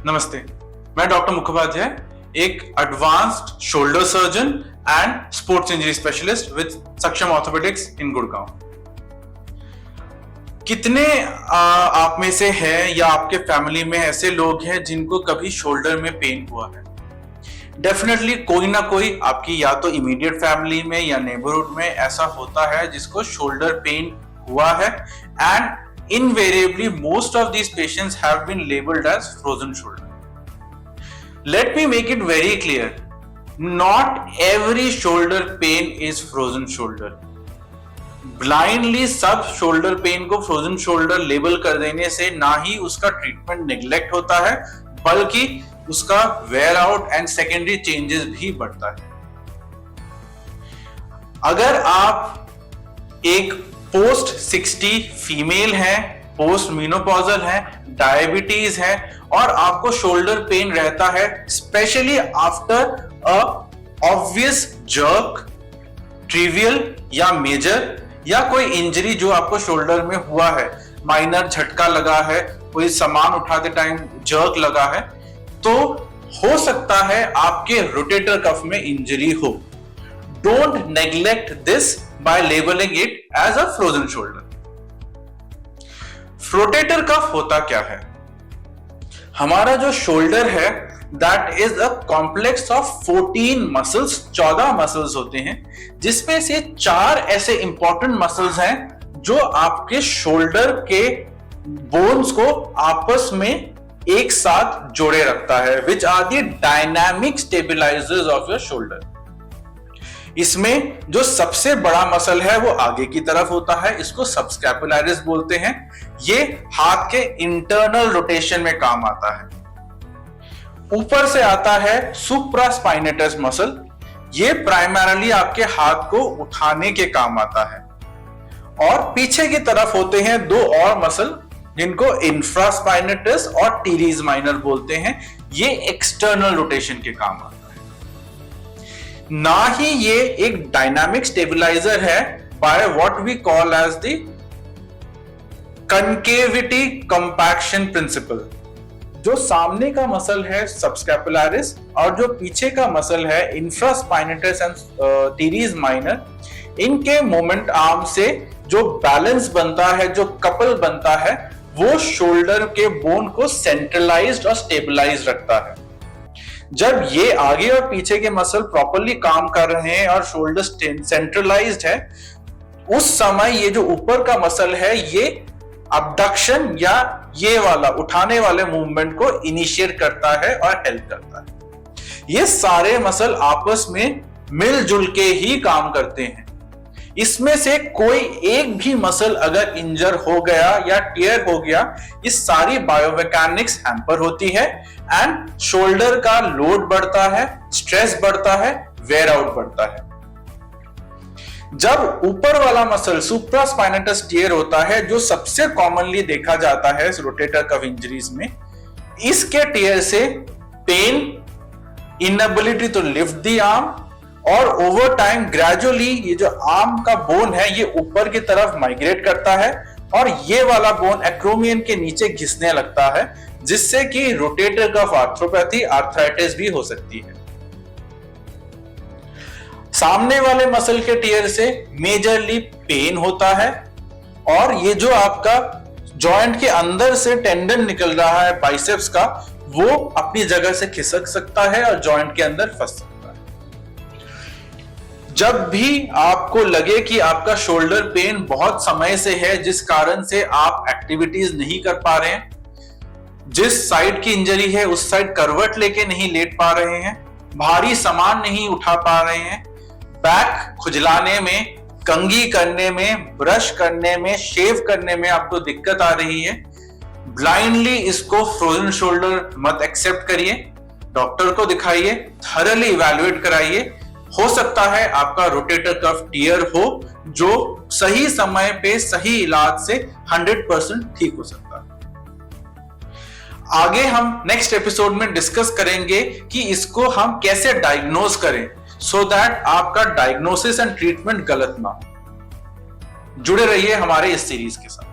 नमस्ते, मैं डॉक्टर मुखोपाध्याय, एक advanced shoulder surgeon and sports injury specialist with सक्षम ऑर्थोपेडिक्स इन गुड़गांव। कितने आप में से हैं या आपके फैमिली में ऐसे लोग हैं जिनको कभी शोल्डर में पेन हुआ है? डेफिनेटली कोई ना कोई आपकी या तो इमीडिएट फैमिली में या नेबरहुड में ऐसा होता है जिसको शोल्डर पेन हुआ है, and invariably most of these patients have been labeled as frozen shoulder. Let me make it very clear, not every shoulder pain is frozen shoulder. Blindly सब shoulder pain को frozen shoulder label कर देने से ना ही उसका treatment neglect होता है, बल्कि उसका wear out and secondary changes भी बढ़ता है। अगर आप एक पोस्ट 60 फीमेल है, पोस्ट मीनोपॉजल है, डायबिटीज है और आपको शोल्डर पेन रहता है, specially after a obvious jerk, trivial या मेजर, या कोई इंजरी जो आपको शोल्डर में हुआ है, माइनर झटका लगा है, कोई सामान उठाते टाइम जर्क लगा है, तो हो सकता है आपके रोटेटर कफ में इंजरी हो। Don't neglect this by labeling it as a frozen shoulder. Rotator cuff होता क्या है? हमारा जो शोल्डर है that is a complex of 14 muscles, 14 muscles होते हैं, जिसमें से 4 ऐसे इंपॉर्टेंट मसल्स हैं जो आपके शोल्डर के बोन्स को आपस में एक साथ जोड़े रखता है, which are the dynamic stabilizers of your shoulder. इसमें जो सबसे बड़ा मसल है वो आगे की तरफ होता है, इसको सबस्कैपुलरिस बोलते हैं। ये हाथ के इंटरनल रोटेशन में काम आता है। ऊपर से आता है सुप्रास्पाइनेटस मसल, ये प्राइमरली आपके हाथ को उठाने के काम आता है। और पीछे की तरफ होते हैं 2 और मसल जिनको इंफ्रास्पाइनेटस और टीरीज माइनर बोलते हैं, ये एक्सटर्नल रोटेशन के काम आता है। ना ही ये एक डायनामिक स्टेबलाइजर है by what we call as the concavity compression principle. जो सामने का मसल है सबस्कैपुलरिस और जो पीछे का मसल है इंफ्रास्पाइनेटस एंड टीरीज माइनर, इनके मोमेंट आर्म से जो बैलेंस बनता है, जो कपल बनता है, वो शोल्डर के बोन को सेंट्रलाइज्ड और स्टेबलाइज्ड रखता है। जब ये आगे और पीछे के मसल प्रॉपर्ली काम कर रहे हैं और शोल्डर सेंट्रलाइज्ड है, उस समय ये जो ऊपर का मसल है ये अबडक्शन या ये वाला उठाने वाले मूवमेंट को इनिशिएट करता है और हेल्प करता है। ये सारे मसल आपस में मिलजुल के ही काम करते हैं। इसमें से कोई एक भी मसल अगर इंजर हो गया या टियर हो गया, ये सारी बायोमैकेनिक्स हैम्पर होती है एंड शोल्डर का लोड बढ़ता है, स्ट्रेस बढ़ता है, वेयर आउट बढ़ता है। जब ऊपर वाला मसल सुप्रास्पाइनेटस टियर होता है, जो सबसे कॉमनली देखा जाता है रोटेटर कफ इंजरीज में, इसके टियर से pain, inability to lift the arm और ओवर टाइम ग्रेजुअली ये जो आर्म का बोन है ये ऊपर की तरफ माइग्रेट करता है और ये वाला बोन एक्रोमियन के नीचे घिसने लगता है, जिससे कि रोटेटर कफ आर्थ्रोपैथी, आर्थराइटिस भी हो सकती है। सामने वाले मसल के टियर से मेजरली पेन होता है और ये जो आपका जॉइंट के अंदर से टेंडन निकल रहा है बाइसेप्स का, वो अपनी जगह से खिसक सकता है और जॉइंट के अंदर फंस सकता है। जब भी आपको लगे कि आपका शोल्डर पेन बहुत समय से है, जिस कारण से आप एक्टिविटीज नहीं कर पा रहे हैं, जिस साइड की इंजरी है उस साइड करवट लेके नहीं लेट पा रहे हैं, भारी सामान नहीं उठा पा रहे हैं, बैक खुजलाने में, कंघी करने में, ब्रश करने में, शेव करने में आपको दिक्कत आ रही है, ब्लाइंडली इसको फ्रोजन शोल्डर मत एक्सेप्ट करिए। डॉक्टर को दिखाइए, थरली इवैल्यूएट कराइए। हो सकता है आपका रोटेटर कफ टियर हो जो सही समय पे सही इलाज से 100% ठीक हो सकता है। आगे हम नेक्स्ट एपिसोड में डिस्कस करेंगे कि इसको हम कैसे डायग्नोज करें, सो दैट आपका डायग्नोसिस एंड ट्रीटमेंट गलत ना हो। जुड़े रहिए हमारे इस सीरीज के साथ।